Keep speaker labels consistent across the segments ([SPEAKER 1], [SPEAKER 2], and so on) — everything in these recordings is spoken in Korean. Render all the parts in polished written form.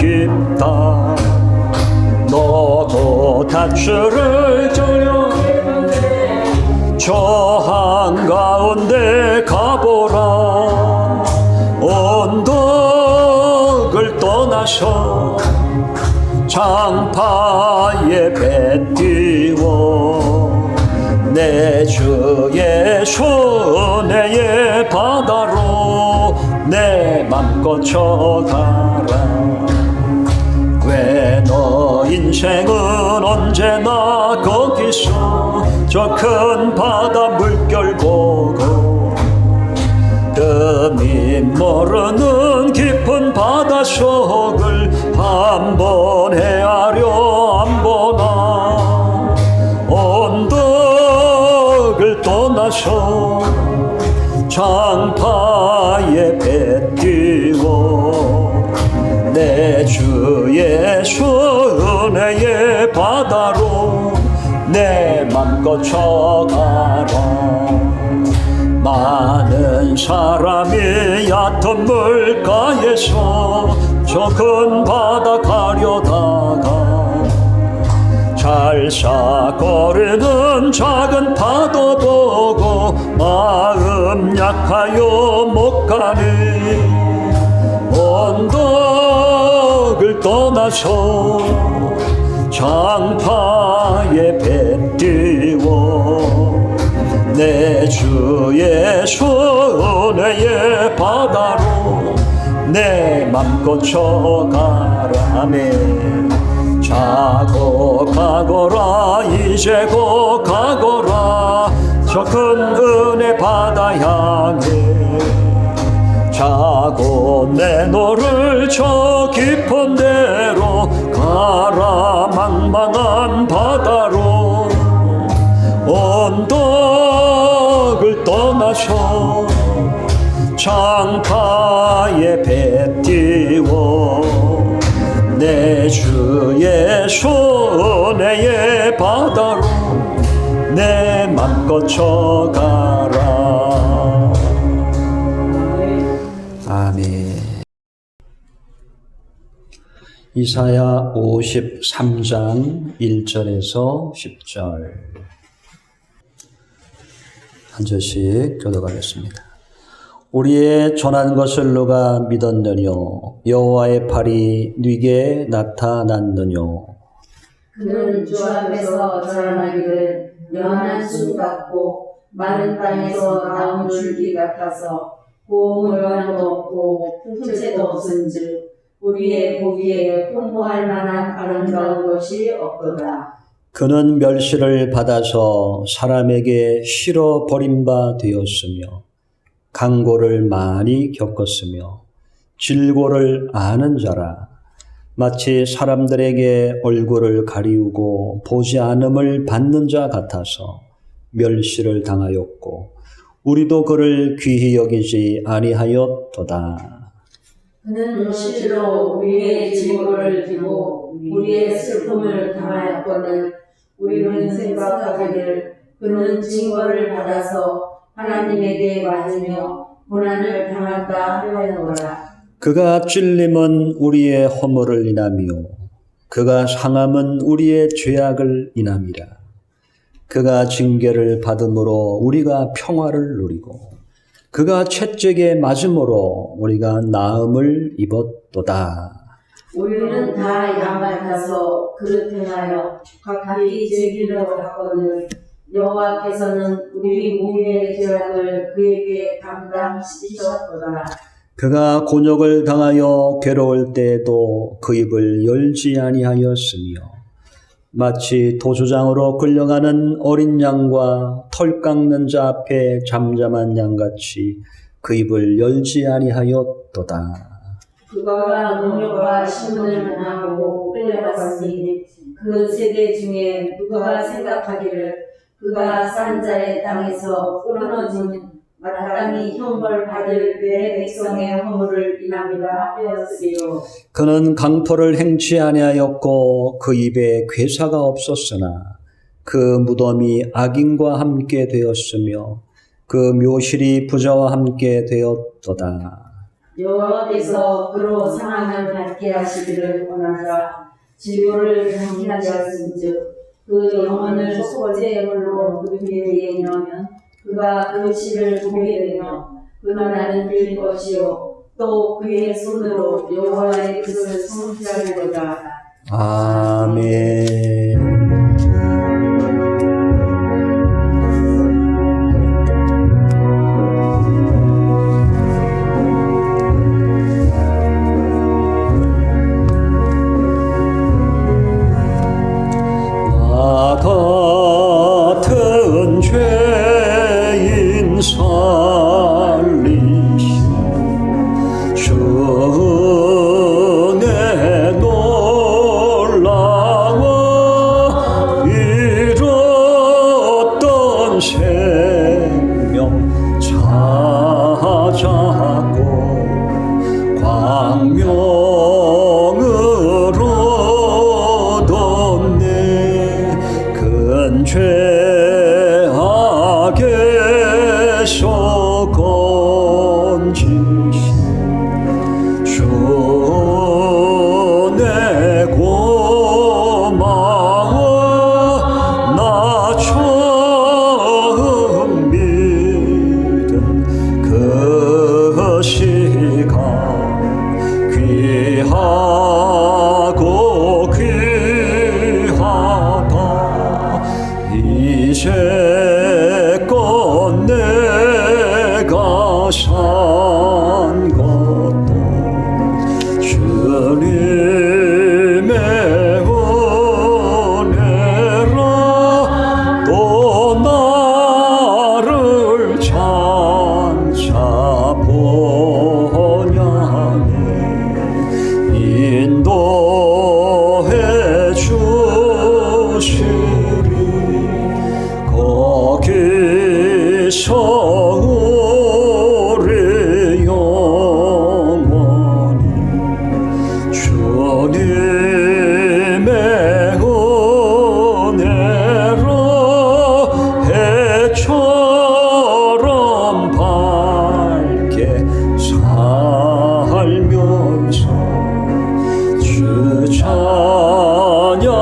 [SPEAKER 1] 깊다. 너도 다추를 저려 저 한가운데 가보라. 언덕을 떠나서 장파에 배 띄워 내 주 예수 내의 바다로 내 맘껏 쳐가라. 왜 너 인생은 언제나 거기서 저 큰 바다 물결 보고 뜸이 모르는 깊은 바다 속을 한번 헤아려 안 보나. 언덕을 떠나서 장파에 배 띄워 내 주 예수 은혜의 바다로 내 맘껏 쳐가라. 많은 사람이 얕은 물가에서 저 큰 바다 가려다가 잘싸거리는 작은 파도 보고 마음 약하여 못 가니. 언덕을 떠나서 장파에 배 띄워 내 주 예수 은혜의 바다로 내 맘껏 쳐가라. 아멘. 자고 가거라. 이제 고 가거라. 저 큰 은혜 바다 향해 자고 내 너를 저 깊은 데로 가라. 망망한 바다로 언덕을 떠나서 장파에 배 띄워 내 주 예수 은혜의 바다로 내 맘껏 쳐가라. 아멘. 이사야 53장 1절에서 10절 한 절씩 교독하겠습니다. 우리의 전한 것을 누가 믿었느뇨? 여호와의 팔이 네게 나타났느뇨?
[SPEAKER 2] 그는 주 앞에서 자라나기를 연한 숲 같고 마른 땅에서 나온 줄기 같아서 보물만도 없고 풍채도 없은즉 우리의 보기에 풍부할 만한 아름다운 것이 없도다.
[SPEAKER 1] 그는 멸시를 받아서 사람에게 실어 버림바 되었으며 강고를 많이 겪었으며 질고를 아는 자라. 마치 사람들에게 얼굴을 가리우고 보지 않음을 받는 자 같아서 멸시를 당하였고 우리도 그를 귀히 여기지 아니하였도다.
[SPEAKER 2] 그는 실로 우리의 질고를 지고 우리의 슬픔을 당하였거늘 우리는 생각하기를 그는 징벌을 받아서 하나님에게 맞으며 고난을 당할까 하였노라.
[SPEAKER 1] 그가 찔림은 우리의 허물을 인하며 그가 상함은 우리의 죄악을 인함이라. 그가 징계를 받음으로 우리가 평화를 누리고 그가 채찍에 맞음으로 우리가 나음을 입었도다.
[SPEAKER 2] 우리는 다 양 같아서 그릇 행하여 각기 제 길로 갔거늘 여호와께서는 우리 모두의 죄악을 그에게 감당시키셨도다.
[SPEAKER 1] 그가 곤욕을 당하여 괴로울 때에도 그 입을 열지 아니하였으며 마치 도주장으로 끌려가는 어린 양과 털 깎는 자 앞에 잠잠한 양같이 그 입을 열지 아니하였도다.
[SPEAKER 2] 그가 농협과 신문을 만나고 끌려갔으니 그 세대 중에 누가 생각하기를 그가 산 자의 땅에서 끊어진 마땅히 형벌 받을 내 백성의 허물을 인함이라 하였으리요.
[SPEAKER 1] 그는 강포를 행치 아니하였고 그 입에 괴사가 없었으나 그 무덤이 악인과 함께 되었으며 그 묘실이 부자와 함께 되었도다.
[SPEAKER 2] 여호와께서 그로 상함을 받게 하시기를 원하사 진료를 당기하게 하신즉 그 영혼을 속죄의 물로 그 위에 넣으면 그가 그 씨를 보게 되며 그날은 들 것이요 또 그의 손으로 여호와의 뜻을 성취하리로다.
[SPEAKER 1] 아멘. 나 같은 죄인 살리신 주 은혜 놀라워 잃었던 생명 찾았고 광명을 얻었네. 큰 죄악에서 건지신 주 은혜 고마워. 나 처음 믿은 그 시간 귀하고 귀하다. 이제껏 내가 산 것도 주님의 은혜라. 또 나를 장차 본향에 인도해 주시리. 거기서 우리 영원히 주님의 은혜로 해처럼 밝게 살면서 주 찬양하리라.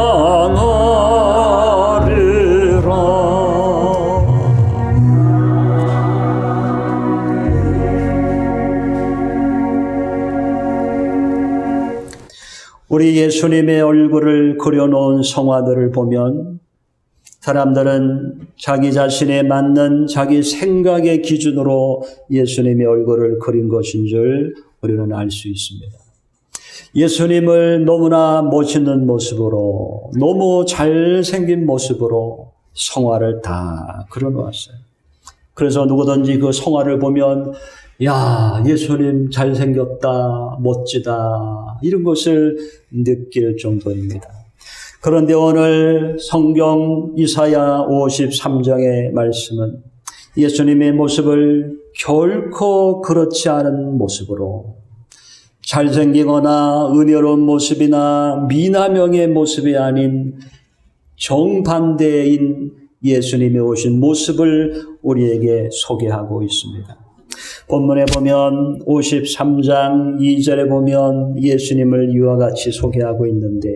[SPEAKER 1] 우리 예수님의 얼굴을 그려놓은 성화들을 보면 사람들은 자기 자신에 맞는 자기 생각의 기준으로 예수님의 얼굴을 그린 것인 줄 우리는 알 수 있습니다. 예수님을 너무나 멋있는 모습으로, 너무 잘생긴 모습으로 성화를 다 그려놓았어요. 그래서 누구든지 그 성화를 보면 야, 예수님 잘생겼다, 멋지다, 이런 것을 느낄 정도입니다. 그런데 오늘 성경 이사야 53장의 말씀은 예수님의 모습을 결코 그렇지 않은 모습으로, 잘생기거나 은혜로운 모습이나 미남형의 모습이 아닌 정반대인 예수님이 오신 모습을 우리에게 소개하고 있습니다. 본문에 보면 53장 2절에 보면 예수님을 이와 같이 소개하고 있는데,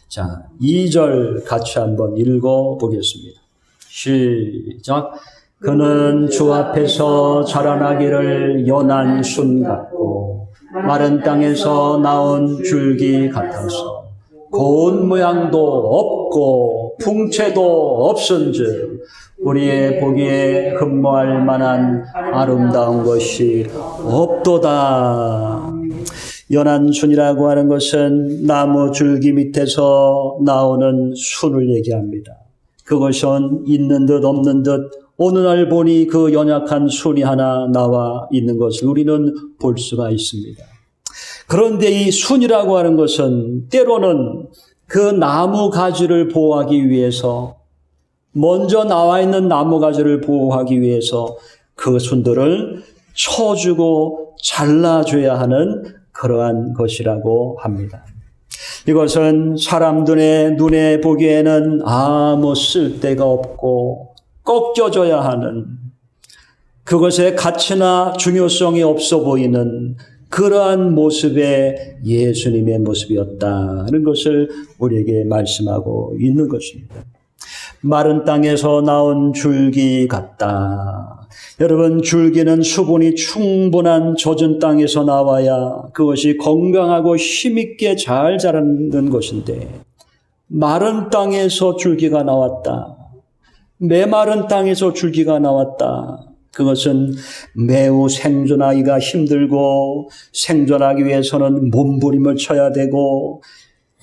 [SPEAKER 1] 자, 2절 같이 한번 읽어보겠습니다. 시작. 그는 주 앞에서 자라나기를 연한 순 같고 마른 땅에서 나온 줄기 같아서 고운 모양도 없고 풍채도 없은즉 우리의 보기에 흠모할 만한 아름다운 것이 없도다. 연한 순이라고 하는 것은 나무 줄기 밑에서 나오는 순을 얘기합니다. 그것은 있는 듯 없는 듯 어느 날 보니 그 연약한 순이 하나 나와 있는 것을 우리는 볼 수가 있습니다. 그런데 이 순이라고 하는 것은 때로는 그 나무 가지를 보호하기 위해서, 먼저 나와 있는 나무 가지를 보호하기 위해서 그 순들을 쳐주고 잘라줘야 하는 그러한 것이라고 합니다. 이것은 사람들의 눈에 보기에는 아무 쓸데가 없고 꺾여져야 하는, 그것의 가치나 중요성이 없어 보이는 그러한 모습의 예수님의 모습이었다는 것을 우리에게 말씀하고 있는 것입니다. 마른 땅에서 나온 줄기 같다. 여러분, 줄기는 수분이 충분한 젖은 땅에서 나와야 그것이 건강하고 힘있게 잘 자라는 것인데, 마른 땅에서 줄기가 나왔다. 메마른 땅에서 줄기가 나왔다. 그것은 매우 생존하기가 힘들고, 생존하기 위해서는 몸부림을 쳐야 되고,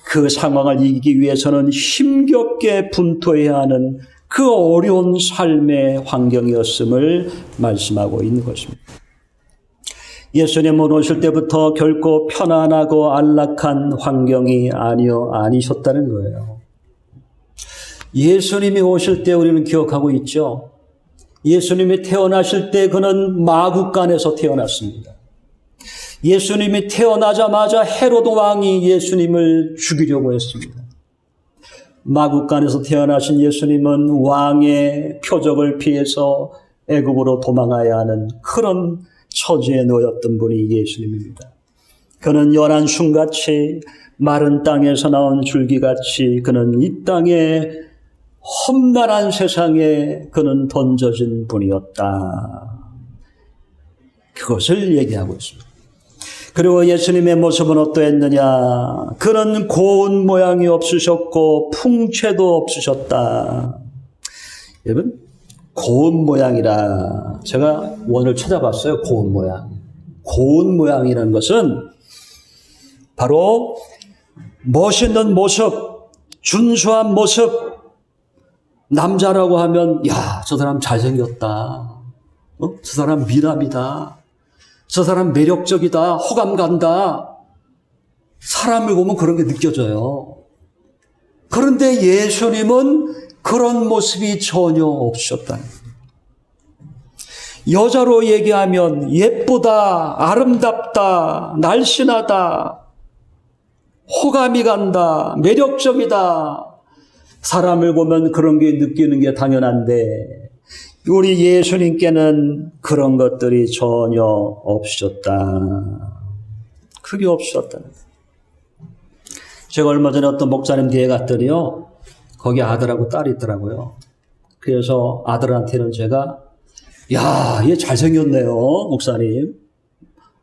[SPEAKER 1] 그 상황을 이기기 위해서는 힘겹게 분투해야 하는 그 어려운 삶의 환경이었음을 말씀하고 있는 것입니다. 예수님은 오실 때부터 결코 편안하고 안락한 환경이 아니셨다는 거예요. 예수님이 오실 때 우리는 기억하고 있죠. 예수님이 태어나실 때 그는 마구간에서 태어났습니다. 예수님이 태어나자마자 헤로드 왕이 예수님을 죽이려고 했습니다. 마구간에서 태어나신 예수님은 왕의 표적을 피해서 애국으로 도망가야 하는 그런 처지에 놓였던 분이 예수님입니다. 그는 연한 순같이 마른 땅에서 나온 줄기같이 그는 이 땅에 험난한 세상에 그는 던져진 분이었다. 그것을 얘기하고 있습니다. 그리고 예수님의 모습은 어떠했느냐? 그는 고운 모양이 없으셨고 풍채도 없으셨다. 여러분, 고운 모양이라 제가 원을 찾아봤어요. 고운 모양. 고운 모양이라는 것은 바로 멋있는 모습, 준수한 모습. 남자라고 하면 야, 저 사람 잘생겼다. 저 사람 미남이다. 저 사람 매력적이다. 호감 간다. 사람을 보면 그런 게 느껴져요. 그런데 예수님은 그런 모습이 전혀 없으셨다는 거예요. 여자로 얘기하면 예쁘다, 아름답다, 날씬하다, 호감이 간다, 매력적이다. 사람을 보면 그런 게 느끼는 게 당연한데 우리 예수님께는 그런 것들이 전혀 없으셨다. 그게 없으셨다는 거예요. 제가 얼마 전에 어떤 목사님 뒤에 갔더니요, 거기 아들하고 딸이 있더라고요. 그래서 아들한테는 제가 야, 얘 잘생겼네요, 목사님.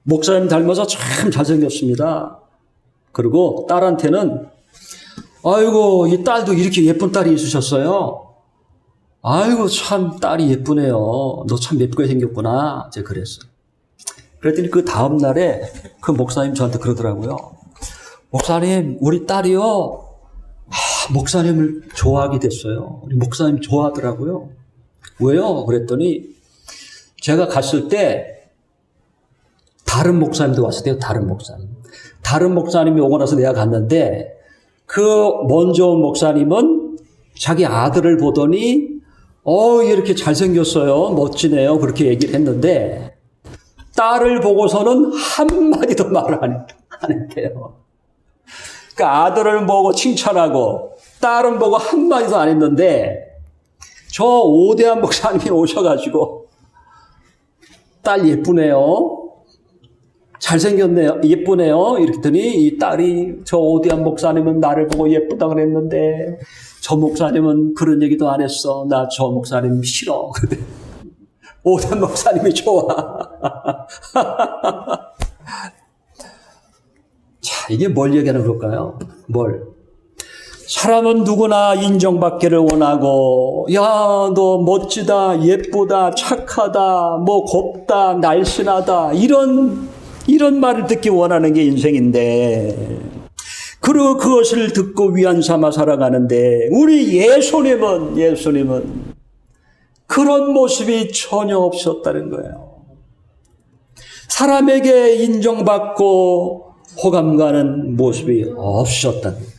[SPEAKER 1] 목사님 닮아서 참 잘생겼습니다. 그리고 딸한테는 아이고, 이 딸도 이렇게 예쁜 딸이 있으셨어요. 아이고, 참 딸이 예쁘네요. 너 참 예쁘게 생겼구나. 제가 그랬어요. 그랬더니 그 다음 날에 그 목사님 저한테 그러더라고요. 목사님, 우리 딸이요, 목사님을 좋아하게 됐어요. 우리 목사님 좋아하더라고요. 왜요? 그랬더니 제가 갔을 때 다른 목사님도 왔을 때요. 다른 목사님이 오고 나서 내가 갔는데 그 먼저 온 목사님은 자기 아들을 보더니 이렇게 잘생겼어요. 멋지네요. 그렇게 얘기를 했는데 딸을 보고서는 한마디도 말을 안 했대요. 그러니까 아들을 보고 칭찬하고 딸은 보고 한마디도 안 했는데 저 오대한 목사님이 오셔가지고 딸 예쁘네요. 잘생겼네요. 예쁘네요. 이렇게 했더니 이 딸이 저 오대한 목사님은 나를 보고 예쁘다 그랬는데 저 목사님은 그런 얘기도 안 했어. 나 저 목사님 싫어. 근데 오대한 목사님이 좋아. 자, 이게 뭘 얘기하는 걸까요? 사람은 누구나 인정받기를 원하고, 야, 너 멋지다, 예쁘다, 착하다, 뭐 곱다, 날씬하다, 이런 말을 듣기 원하는 게 인생인데, 그리고 그것을 듣고 위안 삼아 살아가는데, 우리 예수님은 그런 모습이 전혀 없었다는 거예요. 사람에게 인정받고 호감 가는 모습이 없으셨다는 거예요.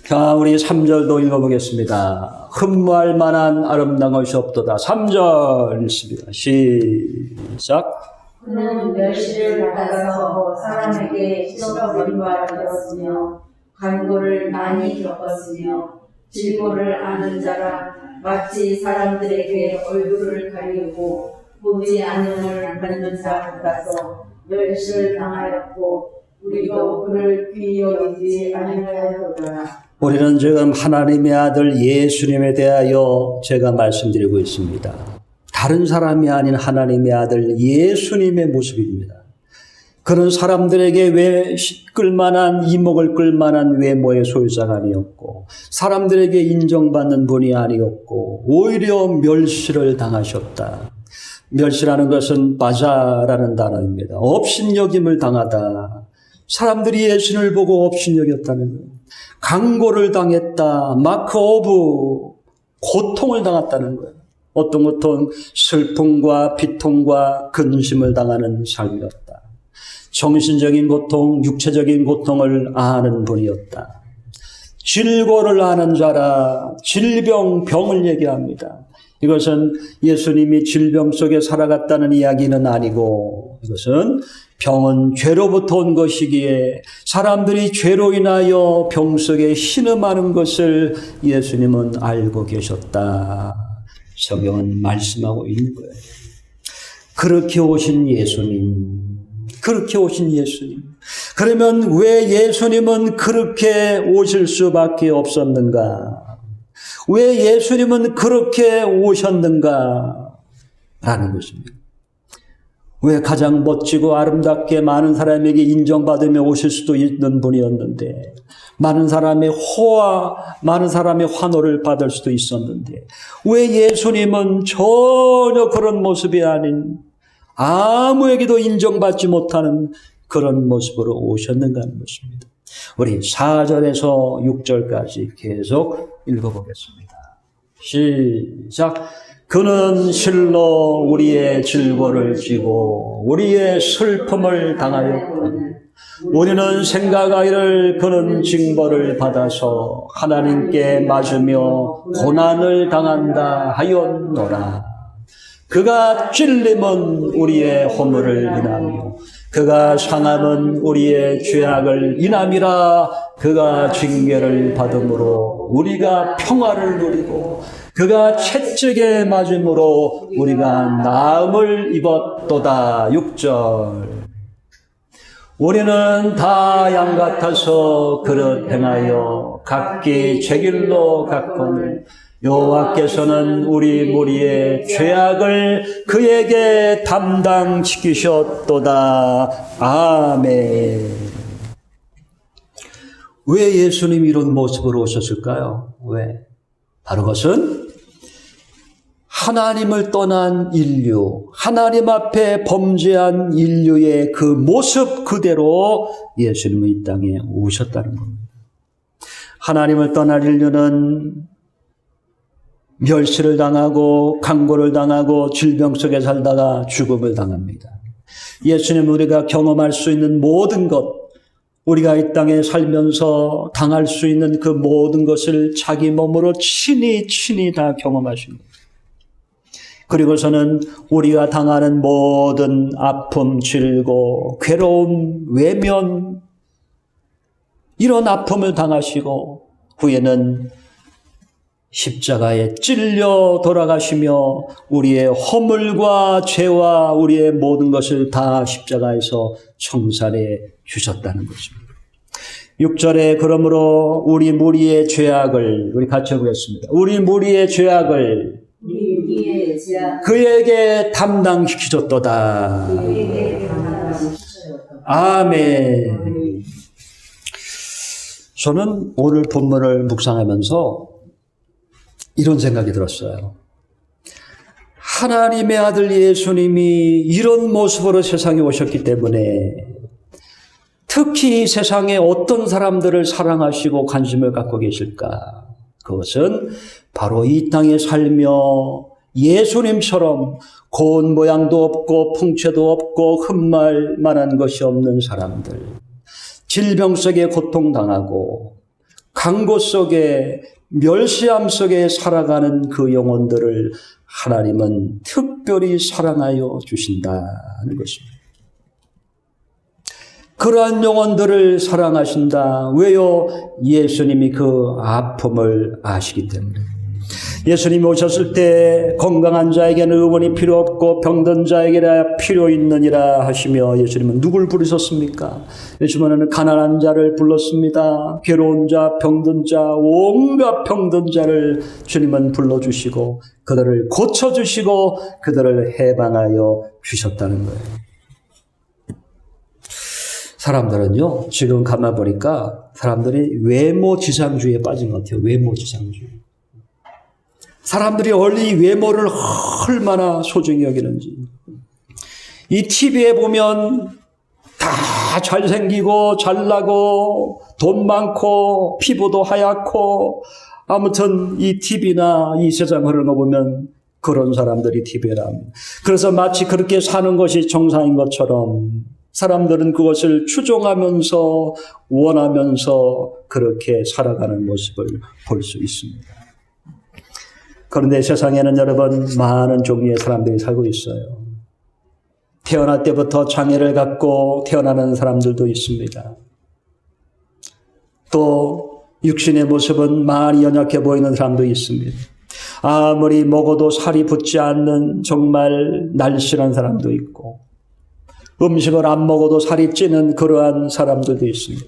[SPEAKER 1] 자, 우리 3절도 읽어보겠습니다. 흠모할 만한 아름다운 것이 없도다. 3절 읽습니다. 시작.
[SPEAKER 2] 그는 멸시를 받아서 사람에게 찢어버림과 되었으며 간고를 많이 겪었으며 질고를 아는 자라 마치 사람들에게 얼굴을 가리고 보지 않음을 받는 자 같아서 멸시를 당하였고 우리도 그를 귀히 여기지 아니하였도다.
[SPEAKER 1] 우리는 지금 하나님의 아들 예수님에 대하여 제가 말씀드리고 있습니다. 다른 사람이 아닌 하나님의 아들 예수님의 모습입니다. 그런 사람들에게 왜 끌만한, 이목을 끌만한 외모의 소유자가 아니었고, 사람들에게 인정받는 분이 아니었고, 오히려 멸시를 당하셨다. 멸시라는 것은 바자라는 단어입니다. 업신여김을 당하다. 사람들이 예수를 보고 업신여겼다는 거예요. 강고를 당했다. 마크 오브, 고통을 당했다는 거예요. 어떤 고통, 슬픔과 비통과 근심을 당하는 삶이었다. 정신적인 고통, 육체적인 고통을 아는 분이었다. 질고를 아는 자라. 질병, 병을 얘기합니다. 이것은 예수님이 질병 속에 살아갔다는 이야기는 아니고, 이것은 병은 죄로부터 온 것이기에 사람들이 죄로 인하여 병 속에 신음하는 것을 예수님은 알고 계셨다. 성경은 말씀하고 있는 거예요. 그렇게 오신 예수님. 그렇게 오신 예수님. 그러면 왜 예수님은 그렇게 오실 수밖에 없었는가? 왜 예수님은 그렇게 오셨는가? 라는 것입니다. 왜 가장 멋지고 아름답게 많은 사람에게 인정받으며 오실 수도 있는 분이었는데, 많은 사람의 호화, 많은 사람의 환호를 받을 수도 있었는데, 왜 예수님은 전혀 그런 모습이 아닌, 아무에게도 인정받지 못하는 그런 모습으로 오셨는가 하는 것입니다. 우리 4절에서 6절까지 계속 읽어보겠습니다. 시작. 그는 실로 우리의 질고를 지고 우리의 슬픔을 당하였거늘 우리는 생각하기를 그는 징벌을 받아서 하나님께 맞으며 고난을 당한다 하였노라. 그가 찔림은 우리의 허물을 인하며 그가 상함은 우리의 죄악을 인함이라. 그가 징계를 받음으로 우리가 평화를 누리고 그가 채찍에 맞음으로 우리가 나음을 입었도다. 6절. 우리는 다 양 같아서 그릇 행하여 각기 제 길로 갔거늘 여호와께서는 우리 무리의 죄악을 그에게 담당시키셨도다. 아멘. 왜 예수님이 이런 모습으로 오셨을까요? 왜? 바로 그것은 하나님을 떠난 인류, 하나님 앞에 범죄한 인류의 그 모습 그대로 예수님은 이 땅에 오셨다는 겁니다. 하나님을 떠난 인류는 멸시를 당하고 강고를 당하고 질병 속에 살다가 죽음을 당합니다. 예수님 우리가 경험할 수 있는 모든 것, 우리가 이 땅에 살면서 당할 수 있는 그 모든 것을 자기 몸으로 친히 다 경험하신 거예요. 그리고서는 우리가 당하는 모든 아픔, 질고, 괴로움, 외면, 이런 아픔을 당하시고 후에는 십자가에 찔려 돌아가시며 우리의 허물과 죄와 우리의 모든 것을 다 십자가에서 청산해 주셨다는 것입니다. 6절에 그러므로 우리 무리의 죄악을, 우리 같이 보겠습니다. 우리 무리의 죄악을 그에게 담당시키셨도다. 아멘. 저는 오늘 본문을 묵상하면서 이런 생각이 들었어요. 하나님의 아들 예수님이 이런 모습으로 세상에 오셨기 때문에 특히 이 세상에 어떤 사람들을 사랑하시고 관심을 갖고 계실까? 그것은 바로 이 땅에 살며 예수님처럼 고운 모양도 없고 풍채도 없고 흠말 만한 것이 없는 사람들, 질병 속에 고통당하고 강고 속에 멸시함 속에 살아가는 그 영혼들을 하나님은 특별히 사랑하여 주신다는 것입니다. 그러한 영혼들을 사랑하신다. 왜요? 예수님이 그 아픔을 아시기 때문에. 예수님이 오셨을 때 건강한 자에게는 의원이 필요 없고 병든 자에게라 필요 있느니라 하시며 예수님은 누굴 부르셨습니까? 예수님은 가난한 자를 불렀습니다. 괴로운 자, 병든 자, 온갖 병든 자를 주님은 불러주시고 그들을 고쳐주시고 그들을 해방하여 주셨다는 거예요. 사람들은요, 지금 가만 보니까 사람들이 외모지상주의에 빠진 것 같아요. 외모지상주의. 사람들이 원래 이 외모를 얼마나 소중히 여기는지. 이 TV에 보면 다 잘생기고 잘나고 돈 많고 피부도 하얗고 아무튼 이 TV나 이 세상 흐르는 거 보면 그런 사람들이 TV에 나옵니다. 그래서 마치 그렇게 사는 것이 정상인 것처럼 사람들은 그것을 추종하면서 원하면서 그렇게 살아가는 모습을 볼 수 있습니다. 그런데 세상에는 여러분 많은 종류의 사람들이 살고 있어요. 태어날 때부터 장애를 갖고 태어나는 사람들도 있습니다. 또 육신의 모습은 많이 연약해 보이는 사람도 있습니다. 아무리 먹어도 살이 붙지 않는 정말 날씬한 사람도 있고 음식을 안 먹어도 살이 찌는 그러한 사람들도 있습니다.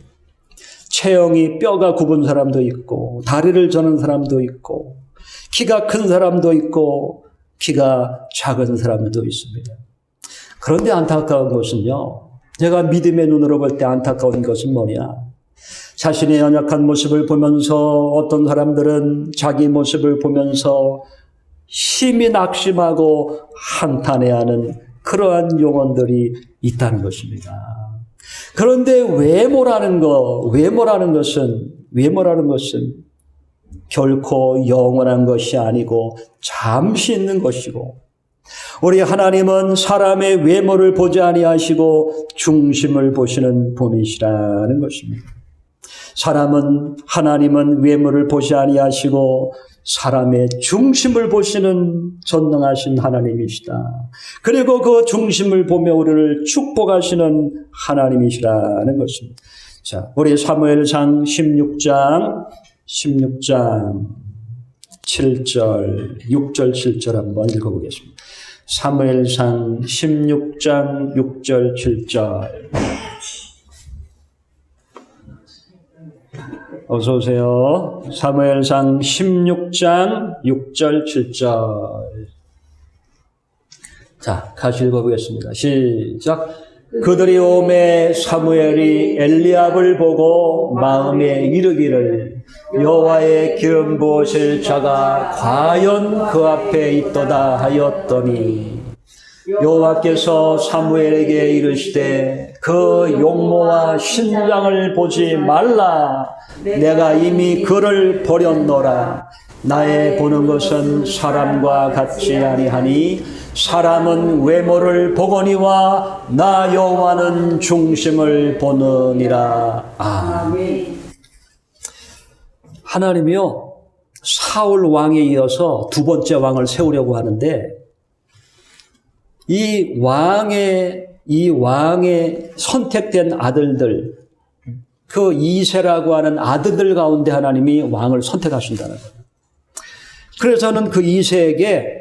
[SPEAKER 1] 체형이 뼈가 굽은 사람도 있고 다리를 저는 사람도 있고 키가 큰 사람도 있고 키가 작은 사람도 있습니다. 그런데 안타까운 것은요. 제가 믿음의 눈으로 볼 때 안타까운 것은 뭐냐. 자신의 연약한 모습을 보면서 어떤 사람들은 자기 모습을 보면서 심히 낙심하고 한탄해하는 그러한 영혼들이 있다는 것입니다. 그런데 외모라는 것은 결코 영원한 것이 아니고 잠시 있는 것이고 우리 하나님은 사람의 외모를 보지 아니하시고 중심을 보시는 분이시라는 것입니다. 하나님은 외모를 보지 아니하시고 사람의 중심을 보시는 전능하신 하나님이시다. 그리고 그 중심을 보며 우리를 축복하시는 하나님이시라는 것입니다. 자, 우리 사무엘상 16장 7절, 6절, 7절 한번 읽어보겠습니다. 사무엘상 16장 6절, 7절. 어서 오세요. 사무엘상 16장 6절, 7절. 자, 같이 읽어보겠습니다. 시작. 그들이 오매 사무엘이 엘리압을 보고 마음에 이르기를 여호와의 기름 부으실 자가 과연 그 앞에 있도다 하였더니 여호와께서 사무엘에게 이르시되 그 용모와 신장을 보지 말라. 내가 이미 그를 버렸노라. 나의 보는 것은 사람과 같지 아니하니 사람은 외모를 보거니와 나 여호와는 중심을 보느니라. 아멘. 하나님이요, 사울 왕에 이어서 두 번째 왕을 세우려고 하는데 이 왕의 선택된 아들들, 그 이세라고 하는 아들들 가운데 하나님이 왕을 선택하신다는 거예요. 그래서는 그 이세에게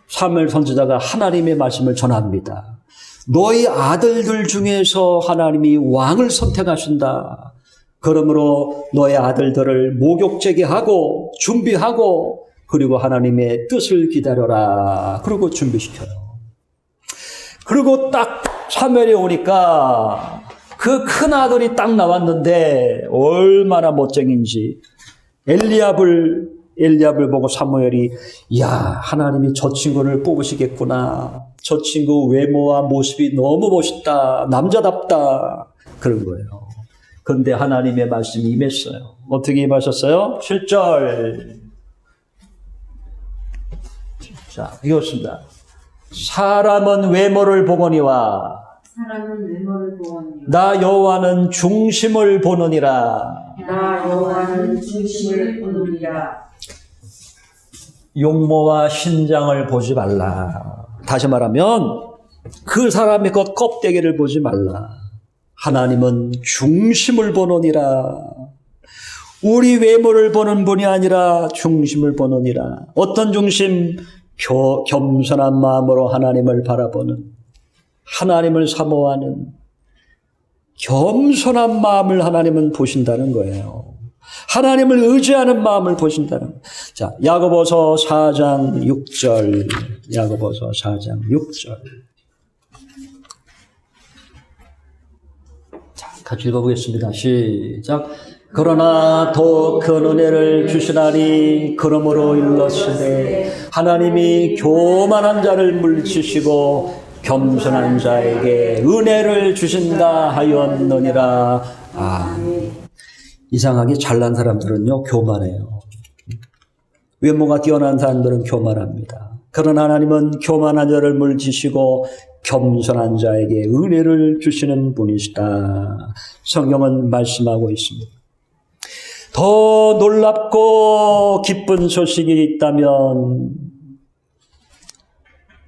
[SPEAKER 1] 사무엘 선지자가 하나님의 말씀을 전합니다. 너희 아들들 중에서 하나님이 왕을 선택하신다. 그러므로 너의 아들들을 목욕제게 하고 준비하고 그리고 하나님의 뜻을 기다려라. 그리고 준비시켜요. 그리고 딱 사무엘이 오니까 그 큰 아들이 딱 나왔는데 얼마나 멋쟁인지 엘리압을 보고 사무엘이 야, 하나님이 저 친구를 뽑으시겠구나. 저 친구 외모와 모습이 너무 멋있다. 남자답다. 그런 거예요. 그런데 하나님의 말씀이 임했어요. 어떻게 임하셨어요? 7절. 자, 이것입니다. 사람은 외모를 보거니와 나 여호와는 중심을 보느니라. 용모와 신장을 보지 말라. 다시 말하면 그 사람의 것 껍데기를 보지 말라. 하나님은 중심을 보느니라. 우리 외모를 보는 분이 아니라 중심을 보느니라. 어떤 중심? 겸손한 마음으로 하나님을 바라보는, 하나님을 사모하는 겸손한 마음을 하나님은 보신다는 거예요. 하나님을 의지하는 마음을 보신다는 거예요. 자, 야고보서 4장 6절. 야고보서 4장 6절. 자, 같이 읽어보겠습니다. 시작. 그러나 더 큰 은혜를 주시나니 그러므로 일렀으되 하나님이 교만한 자를 물리치시고 겸손한 자에게 은혜를 주신다 하였느니라. 이상하게 잘난 사람들은요 교만해요. 외모가 뛰어난 사람들은 교만합니다. 그러나 하나님은 교만한 자를 물리치시고 겸손한 자에게 은혜를 주시는 분이시다. 성경은 말씀하고 있습니다. 더 놀랍고 기쁜 소식이 있다면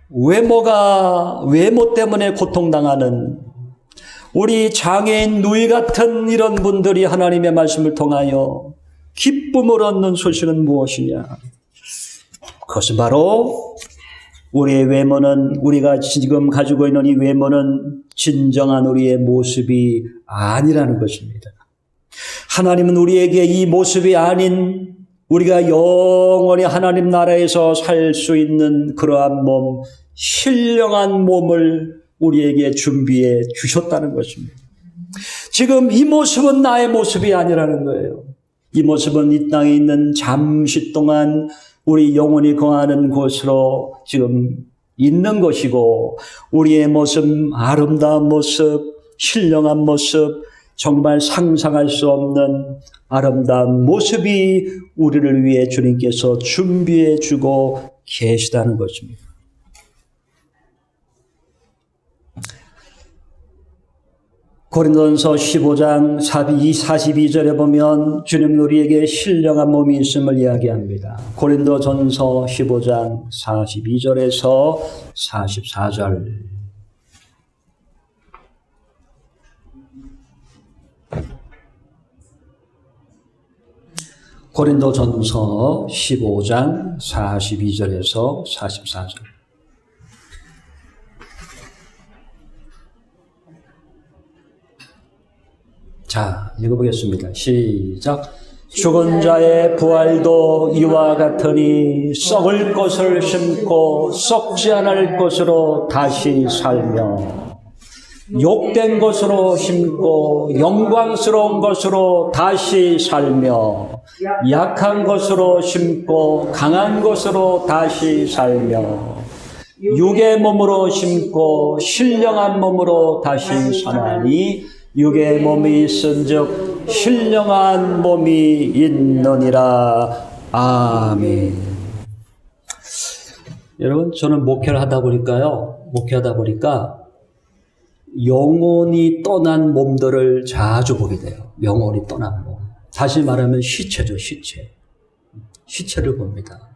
[SPEAKER 1] 외모 때문에 고통당하는 우리 장애인 누이 같은 이런 분들이 하나님의 말씀을 통하여 기쁨을 얻는 소식은 무엇이냐? 그것은 바로 우리의 외모는, 우리가 지금 가지고 있는 이 외모는 진정한 우리의 모습이 아니라는 것입니다. 하나님은 우리에게 이 모습이 아닌 우리가 영원히 하나님 나라에서 살 수 있는 그러한 몸, 신령한 몸을 우리에게 준비해 주셨다는 것입니다. 지금 이 모습은 나의 모습이 아니라는 거예요. 이 모습은 이 땅에 있는 잠시 동안 우리 영혼이 거하는 곳으로 지금 있는 것이고, 우리의 모습, 아름다운 모습, 신령한 모습, 정말 상상할 수 없는 아름다운 모습이 우리를 위해 주님께서 준비해 주고 계시다는 것입니다. 고린도전서 15장 42절에 보면 주님 우리에게 신령한 몸이 있음을 이야기합니다. 고린도전서 15장 42절에서 44절. 고린도전서 15장 42절에서 44절. 자, 읽어보겠습니다. 시작. 죽은 자의 부활도 이와 같으니 썩을 것을 심고 썩지 않을 것으로 다시 살며, 욕된 것으로 심고 영광스러운 것으로 다시 살며, 약한 것으로 심고 강한 것으로 다시 살며, 육의 몸으로 심고 신령한 몸으로 다시 사나니 육의 몸이 있은즉 신령한 몸이 있느니라. 아멘. 여러분, 저는 목회를 하다 보니까 영혼이 떠난 몸들을 자주 보게 돼요. 영혼이 떠난 몸. 다시 말하면 시체죠, 시체. 시체를 봅니다.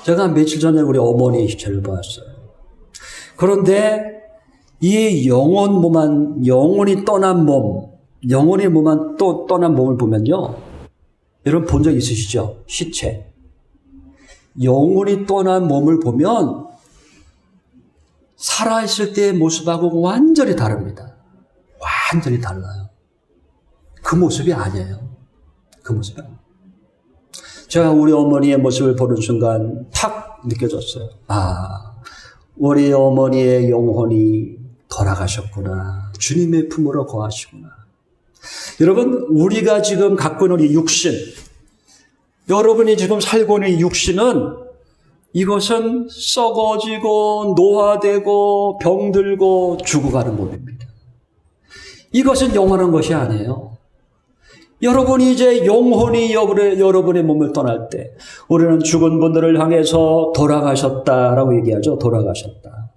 [SPEAKER 1] 제가 며칠 전에 우리 어머니 시체를 보았어요. 그런데 이 영혼이 떠난 몸, 영혼의 몸만 떠난 몸을 보면요. 여러분 본 적 있으시죠? 시체. 영혼이 떠난 몸을 보면 살아있을 때의 모습하고 완전히 다릅니다. 완전히 달라요. 그 모습이 아니에요. 그 모습이 아니에요. 제가 우리 어머니의 모습을 보는 순간 탁 느껴졌어요. 우리 어머니의 영혼이 돌아가셨구나. 주님의 품으로 거하시구나. 여러분, 우리가 지금 갖고 있는 이 육신, 여러분이 지금 살고 있는 이 육신은 이것은 썩어지고 노화되고 병들고 죽어가는 몸입니다. 이것은 영원한 것이 아니에요. 여러분이 이제 영혼이 여러분의 몸을 떠날 때 우리는 죽은 분들을 향해서 돌아가셨다라고 얘기하죠. 돌아가셨다.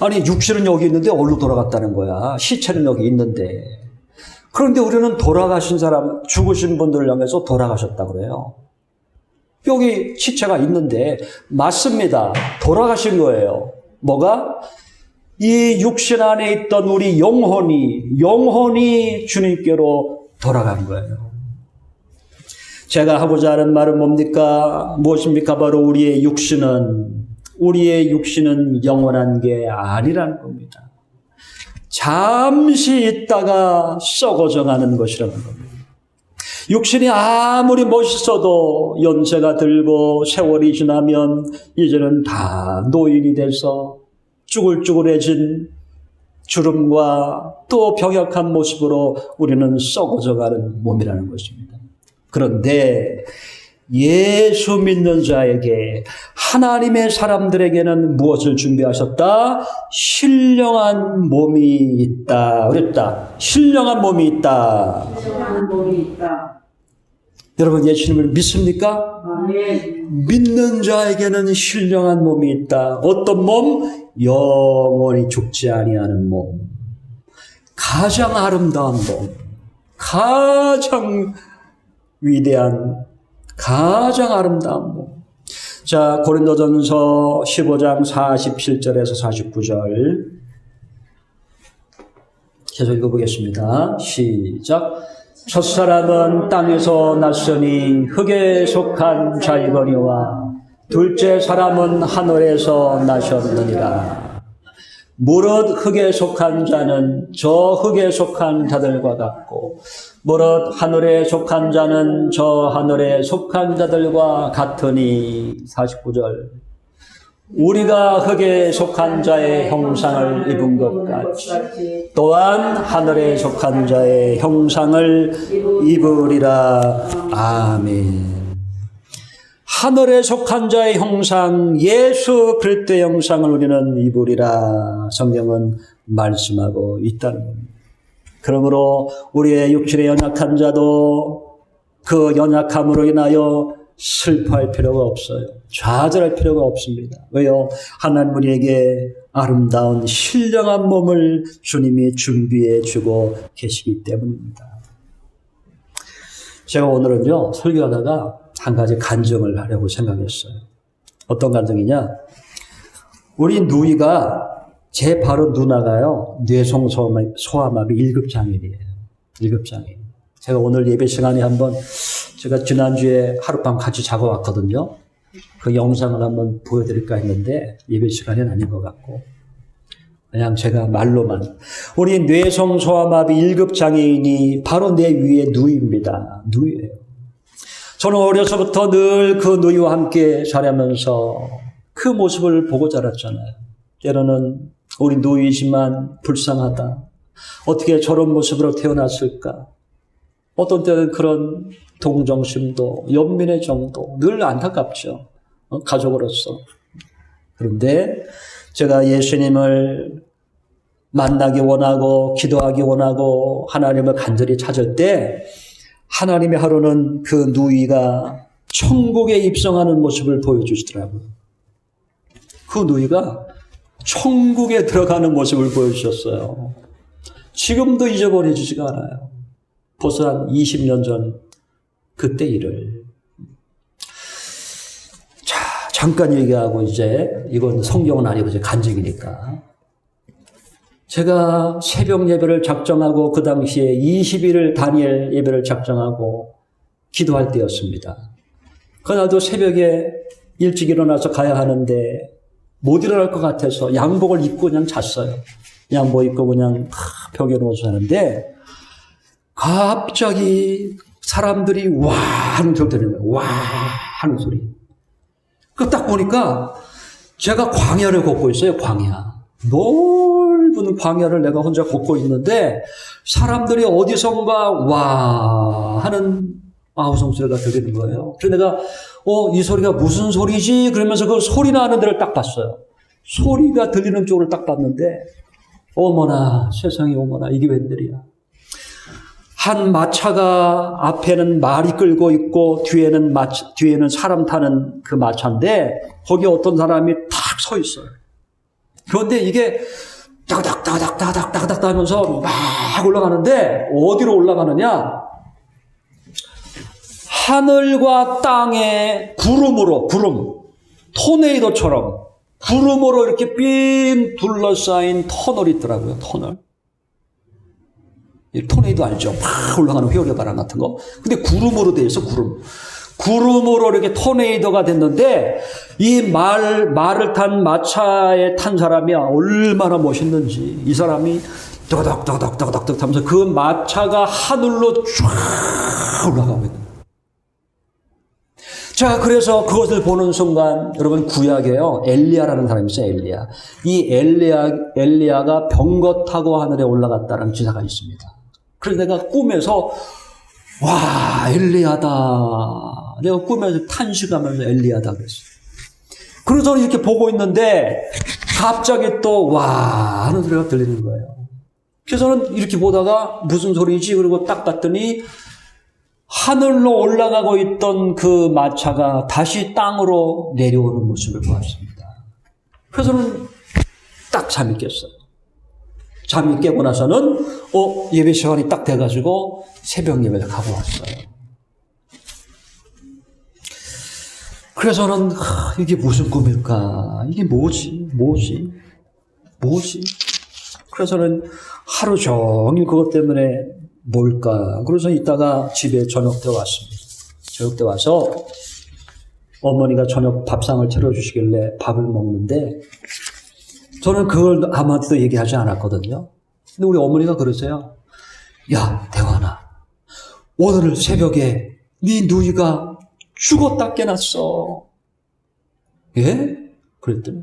[SPEAKER 1] 아니, 육신은 여기 있는데 어디로 돌아갔다는 거야? 시체는 여기 있는데. 그런데 우리는 돌아가신 사람, 죽으신 분들을 향해서 돌아가셨다고 그래요. 여기 시체가 있는데 맞습니다. 돌아가신 거예요. 뭐가? 이 육신 안에 있던 우리 영혼이 주님께로 돌아간 거예요. 제가 하고자 하는 말은 뭡니까? 무엇입니까? 바로 우리의 육신은 영원한 게 아니라는 겁니다. 잠시 있다가 썩어져 가는 것이라는 겁니다. 육신이 아무리 멋있어도 연세가 들고 세월이 지나면 이제는 다 노인이 돼서 쭈글쭈글해진 주름과 또 병약한 모습으로 우리는 썩어져 가는 몸이라는 것입니다. 그런데 예수 믿는 자에게 하나님의 사람들에게는 무엇을 준비하셨다? 신령한 몸이 있다. 그랬다. 신령한 몸이 있다.
[SPEAKER 2] 신령한 몸이 있다.
[SPEAKER 1] 여러분 예수님을 믿습니까?
[SPEAKER 2] 아멘.
[SPEAKER 1] 믿는 자에게는 신령한 몸이 있다. 어떤 몸? 영원히 죽지 아니하는 몸. 가장 아름다운 몸. 가장 위대한, 가장 아름다운 몸. 자, 고린도전서 15장 47절에서 49절 계속 읽어보겠습니다. 시작. 첫사람은 땅에서 났으니 흙에 속한 자이거니와 둘째 사람은 하늘에서 나셨느니라. 무릇 흙에 속한 자는 저 흙에 속한 자들과 같고 무릇 하늘에 속한 자는 저 하늘에 속한 자들과 같으니. 49절. 우리가 흙에 속한 자의 형상을 입은 것 같이 또한 하늘에 속한 자의 형상을 입으리라. 아멘. 하늘에 속한 자의 형상, 예수 그리스도의 형상을 우리는 입으리라 성경은 말씀하고 있다는 겁니다. 그러므로 우리의 육신의 연약한 자도 그 연약함으로 인하여 슬퍼할 필요가 없어요. 좌절할 필요가 없습니다. 왜요? 하나님 우리에게 아름다운 신령한 몸을 주님이 준비해 주고 계시기 때문입니다. 제가 오늘은요, 설교하다가 한 가지 간증을 하려고 생각했어요. 어떤 간증이냐? 우리 누이가 제 바로 누나가요, 뇌성소아마비 1급 장애인이에요. 1급 장애인. 제가 오늘 예배 시간에 제가 지난주에 하룻밤 같이 자고 왔거든요. 그 영상을 한번 보여드릴까 했는데 예배 시간은 아닌 것 같고 그냥 제가 말로만. 우리 뇌성소아마비 1급 장애인이 바로 내 위에 누이입니다. 누이예요. 저는 어려서부터 늘 그 누이와 함께 자라면서 그 모습을 보고 자랐잖아요. 때로는 우리 누이지만 불쌍하다. 어떻게 저런 모습으로 태어났을까? 어떤 때는 그런 동정심도, 연민의 정도 늘 안타깝죠. 가족으로서. 그런데 제가 예수님을 만나기 원하고 기도하기 원하고 하나님을 간절히 찾을 때 하나님의 하루는 그 누이가 천국에 입성하는 모습을 보여주시더라고요. 그 누이가 천국에 들어가는 모습을 보여주셨어요. 지금도 잊어버려지지가 않아요. 벌써 한 20년 전 그때 일을. 자, 잠깐 얘기하고 이건 성경은 아니고 이제 간증이니까. 제가 새벽 예배를 작정하고 그 당시에 20일을 다니엘 예배를 작정하고 기도할 때였습니다. 그날도 새벽에 일찍 일어나서 가야 하는데 못 일어날 것 같아서 양복을 입고 그냥 잤어요. 양복 입고 그냥 벽에 누워서 자는데 갑자기 사람들이 와 하는 소리 들리는 거예요. 와 하는 소리. 그 딱 보니까 제가 광야를 걷고 있어요. 광야. 넓은 광야를 내가 혼자 걷고 있는데 사람들이 어디선가 와 하는 아우성 소리가 들리는 거예요. 그래서 내가 이 소리가 무슨 소리지? 그러면서 그 소리 나는 데를 딱 봤어요. 소리가 들리는 쪽을 딱 봤는데 어머나 세상에 어머나 이게 웬일이야. 한 마차가 앞에는 말이 끌고 있고 뒤에는 사람 타는 그 마차인데 거기 어떤 사람이 탁 서 있어요. 그런데 이게 따닥따닥 하면서 막 올라가는데 어디로 올라가느냐? 하늘과 땅의 구름, 토네이도처럼 구름으로 이렇게 삥 둘러싸인 터널이 있더라고요. 터널. 토네이도 알죠? 막 올라가는 회오리 바람 같은 거. 근데 구름으로 돼 있어, 구름. 구름으로 이렇게 토네이도가 됐는데, 이 말을 탄 마차에 탄 사람이 얼마나 멋있는지, 이 사람이 떠덕떠덕떠덕떠덕 하면서 그 마차가 하늘로 쫙 올라가고 있는 거예요. 자, 그래서 그것을 보는 순간, 여러분, 구약에요, 엘리야라는 사람이 있어요, 엘리야. 이 엘리야가 병거 타고 하늘에 올라갔다는 기사가 있습니다. 그래서 내가 꿈에서, 와, 엘리야다. 내가 꿈에서 탄식하면서 엘리야다 그랬어요. 그래서 저는 이렇게 보고 있는데, 갑자기 또, 와, 하는 소리가 들리는 거예요. 그래서 저는 이렇게 보다가, 무슨 소리지? 그리고 딱 봤더니, 하늘로 올라가고 있던 그 마차가 다시 땅으로 내려오는 모습을 보았습니다. 그래서 저는 딱 잠이 깼어요. 잠이 깨고 나서는 예배 시간이 딱 돼가지고 새벽 예배를 가고 왔어요. 그래서 저는 이게 무슨 꿈일까? 이게 뭐지? 그래서 저는 하루 종일 그것 때문에 뭘까? 그래서 이따가 집에 저녁 때 왔습니다. 저녁 때 와서 어머니가 저녁 밥상을 차려주시길래 밥을 먹는데 저는 그걸 아무한테도 얘기하지 않았거든요. 근데 우리 어머니가 그러세요. 야, 대환아, 오늘 새벽에 네 누이가 죽었다 깨났어. 예? 그랬더니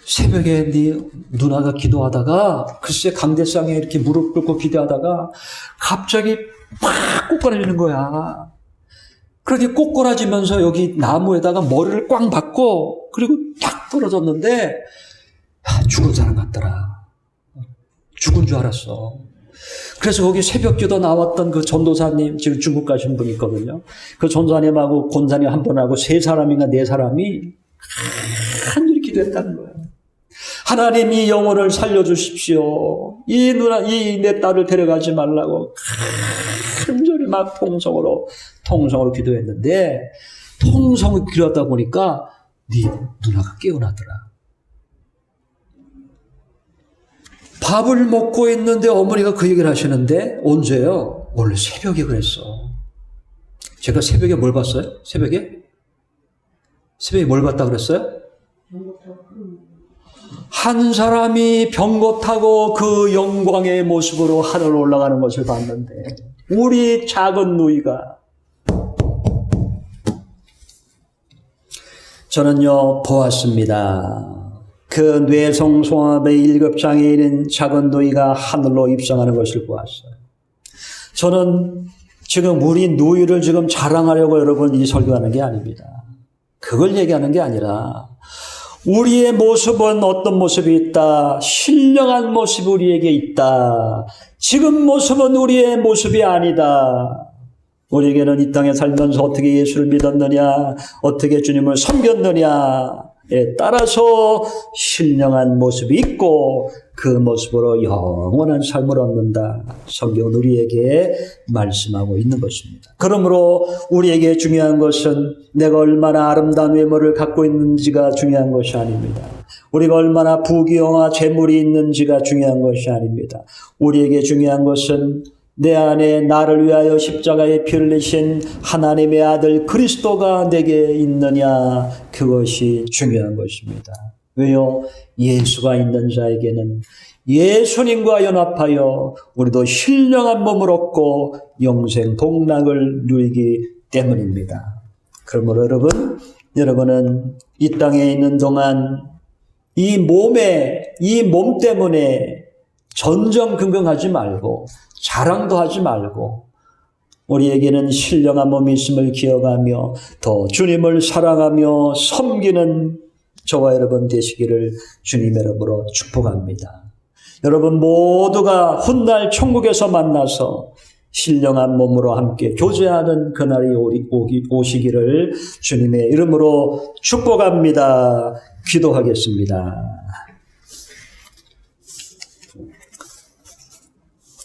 [SPEAKER 1] 새벽에 네 누나가 기도하다가 글쎄 강대상에 이렇게 무릎 꿇고 기도하다가 갑자기 팍 꼬꾸라지는 거야. 그러더니 꼬꾸라지면서 여기 나무에다가 머리를 꽝 박고 그리고 딱 떨어졌는데 죽은 사람 같더라. 죽은 줄 알았어. 그래서 거기 새벽 기도 나왔던 그 전도사님, 지금 중국 가신 분 있거든요. 그 전도사님하고 권사님 한 분하고 세 사람인가 네 사람이 간절히 기도했다는 거예요. 하나님 이 영혼을 살려주십시오. 이 내 딸을 데려가지 말라고 간절히 막 통성으로 기도했는데 통성을 기도하다 보니까 네 누나가 깨어나더라. 밥을 먹고 있는데 어머니가 그 얘기를 하시는데 언제요? 원래 새벽에 그랬어. 제가 새벽에 뭘 봤어요? 새벽에 뭘 봤다 그랬어요? 한 사람이 병거 타고 그 영광의 모습으로 하늘로 올라가는 것을 봤는데 우리 작은 누이가 저는요 보았습니다. 그 뇌성송합의 1급장애인인 작은 누이가 하늘로 입성하는 것을 보았어요. 저는 지금 우리 누이를 지금 자랑하려고 여러분 이 설교하는 게 아닙니다. 그걸 얘기하는 게 아니라 우리의 모습은 어떤 모습이 있다. 신령한 모습이 우리에게 있다. 지금 모습은 우리의 모습이 아니다. 우리에게는 이 땅에 살면서 어떻게 예수를 믿었느냐, 어떻게 주님을 섬겼느냐에 따라서 신령한 모습이 있고 그 모습으로 영원한 삶을 얻는다. 성경은 우리에게 말씀하고 있는 것입니다. 그러므로 우리에게 중요한 것은 내가 얼마나 아름다운 외모를 갖고 있는지가 중요한 것이 아닙니다. 우리가 얼마나 부귀영화 재물이 있는지가 중요한 것이 아닙니다. 우리에게 중요한 것은 내 안에 나를 위하여 십자가에 피를 내신 하나님의 아들 그리스도가 내게 있느냐, 그것이 중요한 것입니다. 왜요? 예수가 있는 자에게는 예수님과 연합하여 우리도 신령한 몸을 얻고 영생 복락을 누리기 때문입니다. 그러므로 여러분은 이 땅에 있는 동안 이 몸 때문에 전전긍긍하지 말고 자랑도 하지 말고 우리에게는 신령한 몸이 있음을 기억하며 더 주님을 사랑하며 섬기는 저와 여러분 되시기를 주님의 이름으로 축복합니다. 여러분 모두가 훗날 천국에서 만나서 신령한 몸으로 함께 교제하는 그날이 오시기를 주님의 이름으로 축복합니다. 기도하겠습니다.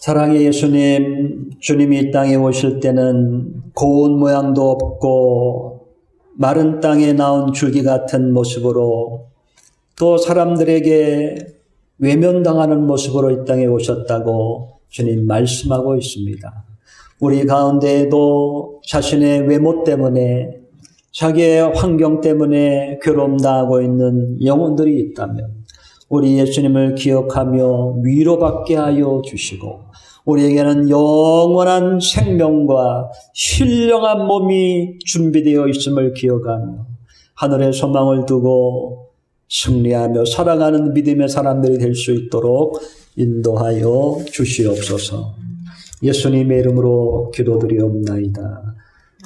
[SPEAKER 1] 사랑의 예수님, 주님이 이 땅에 오실 때는 고운 모양도 없고 마른 땅에 나온 줄기 같은 모습으로 또 사람들에게 외면당하는 모습으로 이 땅에 오셨다고 주님 말씀하고 있습니다. 우리 가운데에도 자신의 외모 때문에 자기의 환경 때문에 괴로움 당하고 있는 영혼들이 있다면 우리 예수님을 기억하며 위로받게 하여 주시고 우리에게는 영원한 생명과 신령한 몸이 준비되어 있음을 기억하며 하늘의 소망을 두고 승리하며 살아가는 믿음의 사람들이 될 수 있도록 인도하여 주시옵소서. 예수님의 이름으로 기도드리옵나이다.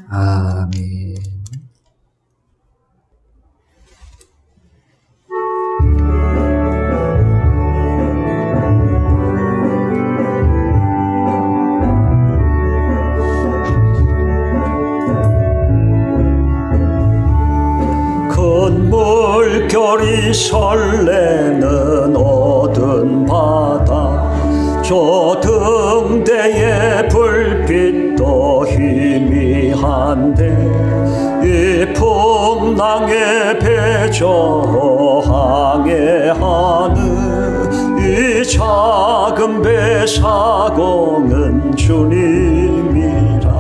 [SPEAKER 1] 아멘. 큰 물결이 설레는 어두운 바다 저 등대의 불빛도 희미한데 이 풍랑에 배저 항해하는 이 작은 배 사공은 주님이라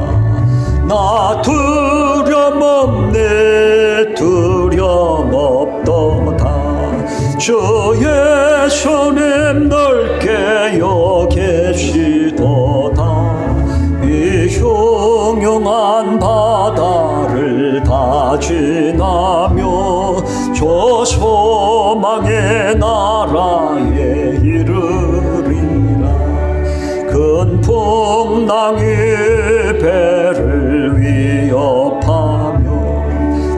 [SPEAKER 1] 나 두려움 없네 두려움 없도다 주의 손에 넓게 여기시도다 이 흉흉한 바다를 다 지나며 저 소망의 나라에 이르리라 큰 풍랑이 배를 위협하며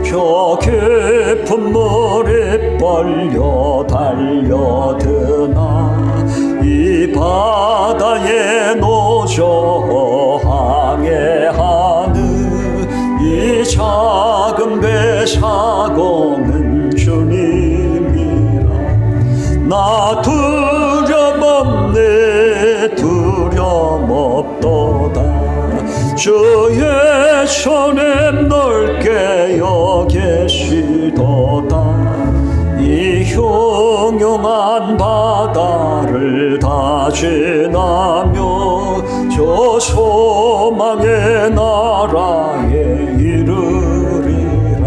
[SPEAKER 1] 저 깊은 물에 빨려 달려드나 이 바다에 노저 항해하는 이 작은 배 사공은 주님이라 나 두려움 없네 두려움 없도다 주의 손에 넓게 여기시도다 이 흉흉한 바다를 다 지나며 저 소망의 나라에 이르리라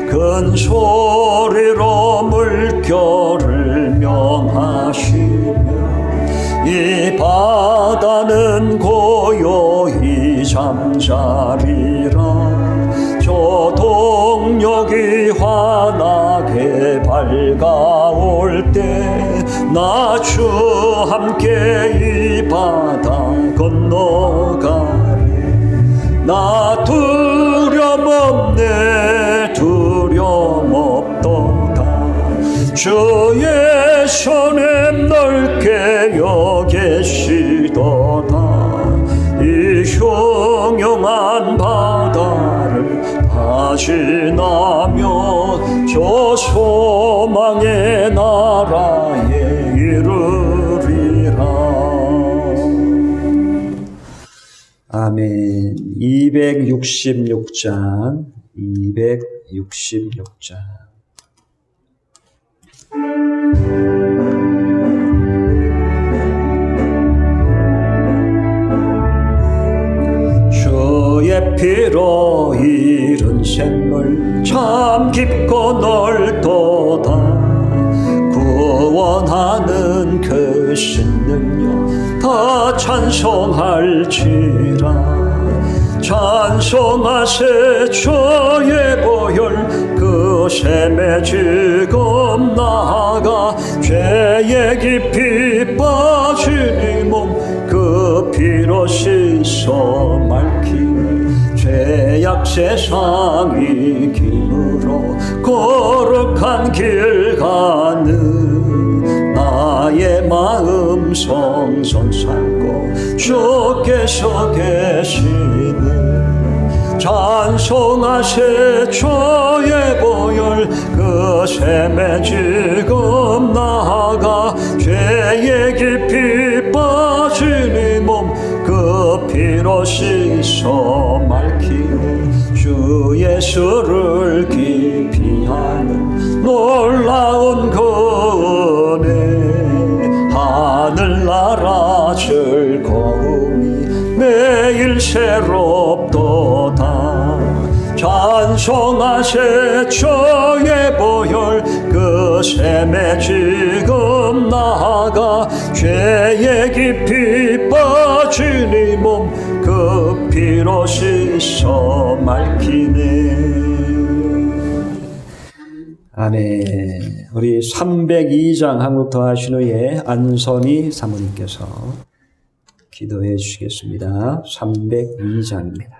[SPEAKER 1] 큰 소리로 물결을 명하시며 이 바다는 고요히 잠자리라 저 동력이 환하게 밝아올 때 나 주 함께 이 바다 건너가리 나 두려움 없네 두려움 없도다 주의 손에 넓게 여기시도다 이 흉흉한 바다를 다 지나며 저 소망의 나라에 이르리라. 아멘. 266장 266장 주의 피로 이룬 샘물 참 깊고 넓도다 구원하는 그 신능력 다 찬송할지라 찬송하세 주의 보혈 그 샘에 지금 나아가 죄에 깊이 빠진 이 몸 그 피로 씻어 맑히니 죄악 세상이 길으로 거룩한 길 가는 나의 마음 성선 살고 주께서 계시는 찬송하세 주의 보혈 그 샘에 지금 나아가 죄에 깊이 빠진 이 몸 그 피로 씻어 맑히니 주 예수를 기피하는 놀라운 그 은혜 하늘나라 즐거움이 매일 새롭도다. 찬송하세 저의 보혈 그 샘에 지금 나아가 죄에 깊이 빠진 이 몸 그 피로 씻어 맑히네. 아멘. 우리 302장 한국 더하신 후에 안선희 사모님께서 기도해 주시겠습니다. 302장입니다.